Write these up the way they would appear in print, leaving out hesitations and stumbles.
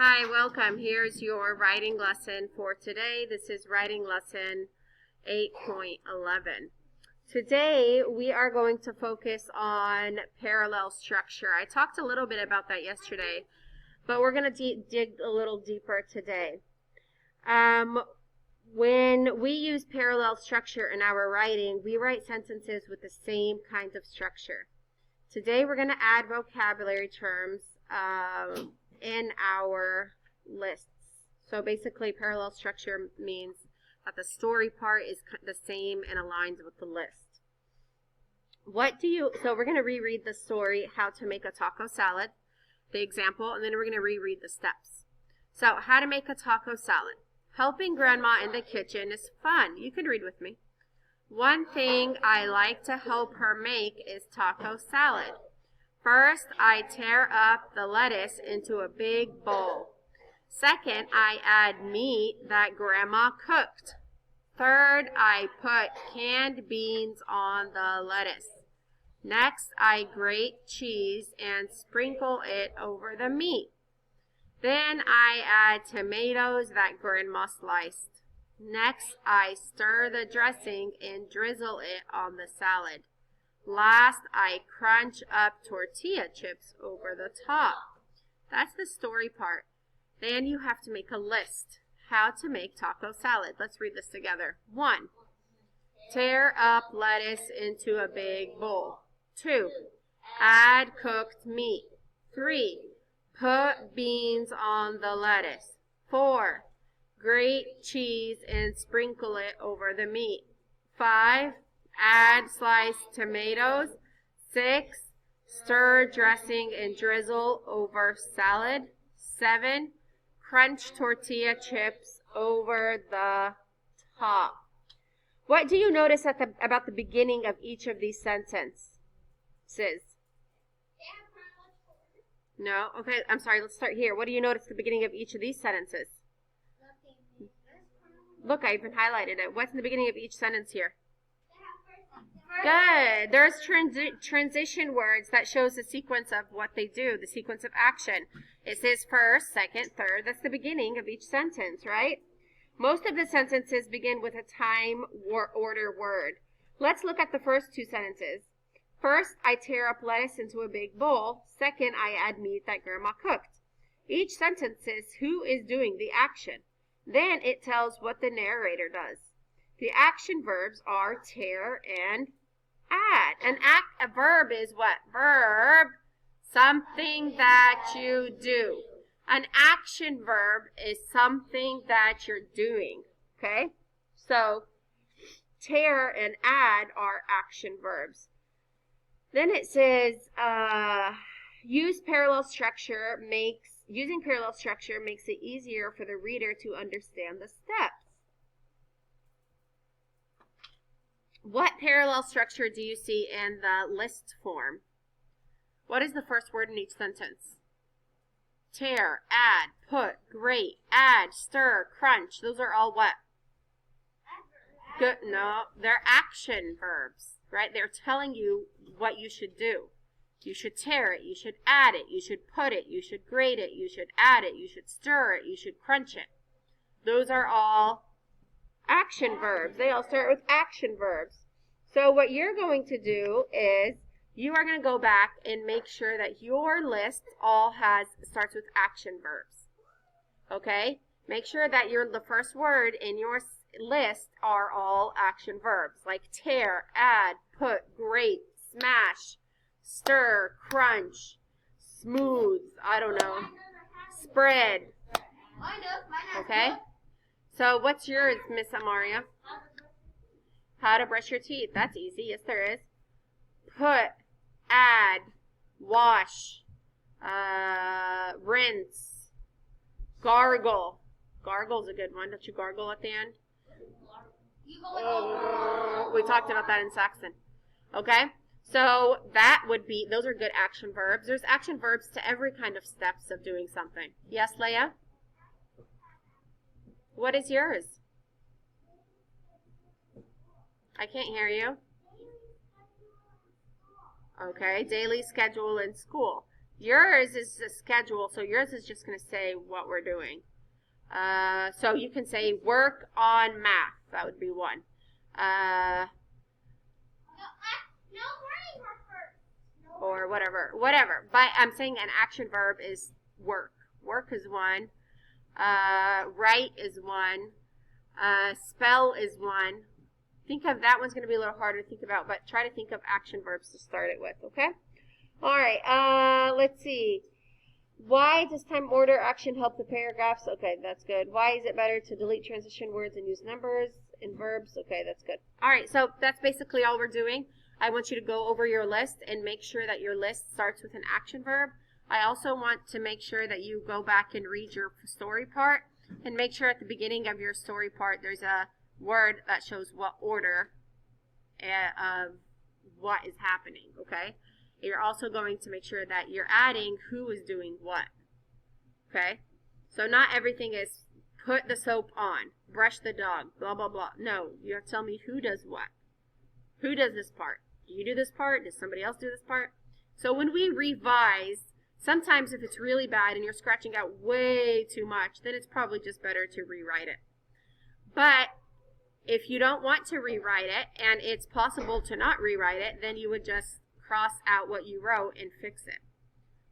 Hi, welcome. Here's your writing lesson for today. This is writing lesson 8.11. Today we are going to focus on parallel structure. I talked a little bit about that yesterday, but we're going to dig a little deeper today. When we use parallel structure in our writing, we write sentences with the same kind of structure. Today we're going to add vocabulary terms in our lists. So basically parallel structure means that the story part is the same and aligns with the list. So we're going to reread the story, How to Make a Taco Salad, the example, and then we're going to reread the steps. So how to make a taco salad. Helping grandma in the kitchen is fun. You can read with me. One thing I like to help her make is taco salad. First, I tear up the lettuce into a big bowl. Second, I add meat that Grandma cooked. Third, I put canned beans on the lettuce. Next, I grate cheese and sprinkle it over the meat. Then I add tomatoes that Grandma sliced. Next, I stir the dressing and drizzle it on the salad. Last, I crunch up tortilla chips over the top. That's the story part. Then you have to make a list. How to make taco salad. Let's read this together. 1. Tear up lettuce into a big bowl. 2. Add cooked meat. 3. Put beans on the lettuce. 4. Grate cheese and sprinkle it over the meat. 5. Add sliced tomatoes. 6. Stir dressing and drizzle over salad. 7. Crunch tortilla chips over the top. What do you notice about the beginning of each of these sentences? No? Okay, I'm sorry, let's start here. What do you notice at the beginning of each of these sentences? Look, I even highlighted it. What's in the beginning of each sentence here? Good. There's transition words that shows the sequence of what they do, the sequence of action. It says first, second, third. That's the beginning of each sentence, right? Most of the sentences begin with a time order word. Let's look at the first two sentences. First, I tear up lettuce into a big bowl. Second, I add meat that Grandma cooked. Each sentence says who is doing the action. Then it tells what the narrator does. The action verbs are tear and add. A verb is what? Verb, something that you do. An action verb is something that you're doing. Okay? So, tear and add are action verbs. Then it says, using parallel structure makes it easier for the reader to understand the steps. What parallel structure do you see in the list form? What is the first word in each sentence? Tear, add, put, grate, add, stir, crunch. Those are all what? Good. No, they're action verbs, right? They're telling you what you should do. You should tear it, you should add it, you should put it, you should grate it, you should add it, you should stir it, you should crunch it. Those are all action verbs. They all start with action verbs. So what you're going to do is you are going to go back and make sure that your list all starts with action verbs. Okay? Make sure that the first word in your list are all action verbs, like tear, add, put, grate, smash, stir, crunch, smooth, I don't know, spread. Okay? So what's yours, Miss Amaria? How to brush your teeth. That's easy. Yes, there is. Put, add, wash, rinse, gargle. Gargle's a good one. Don't you gargle at the end? We talked about that in Saxon. Okay? So those are good action verbs. There's action verbs to every kind of steps of doing something. Yes, Leia? What is yours? I can't hear you. Okay, daily schedule in school. Yours is a schedule, so yours is just going to say what we're doing. So you can say work on math. That would be one. Or whatever. But I'm saying an action verb is work. Work is one. Write is one. Spell is one. Think of that one's going to be a little harder to think about, but try to think of action verbs to start it with, okay? All right, let's see. Why does time order action help the paragraphs? Okay, that's good. Why is it better to delete transition words and use numbers in verbs? Okay, that's good. All right, so that's basically all we're doing. I want you to go over your list and make sure that your list starts with an action verb. I also want to make sure that you go back and read your story part and make sure at the beginning of your story part there's a word that shows what order of what is happening, okay? You're also going to make sure that you're adding who is doing what, okay? So not everything is put the soap on, brush the dog, blah, blah, blah. No, you have to tell me who does what. Who does this part? Do you do this part? Does somebody else do this part? So when we revise, sometimes if it's really bad and you're scratching out way too much, then it's probably just better to rewrite it. But if you don't want to rewrite it and it's possible to not rewrite it, then you would just cross out what you wrote and fix it.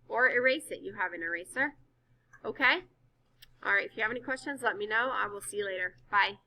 Or erase it. You have an eraser. Okay? All right, if you have any questions, let me know. I will see you later. Bye.